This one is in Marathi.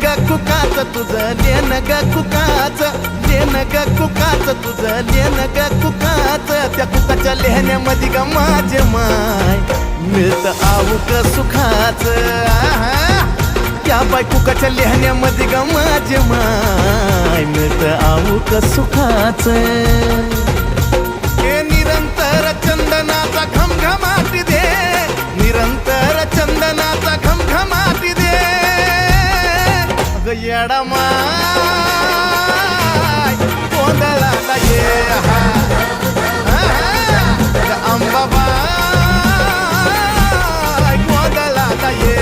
ग कुकाच तुझं लेन ग कुकाच लेन ग कुकाच तुझं लेन ग कुकाच त्या कुकाच्या लेहण्यामध्ये ग माझे माय मिळतं आऊक सुखाच त्या बाय कुकाच्या लेहण्यामध्ये ग माझे माय मिळतं आऊक सुखाच हे निरंतर चंदनाचा घमघमाटी दे निरंतर चंदनाचा घमघमाटी दे अगं येडा माय गोंधळाला ये अंबाबाई गोंधळाला ये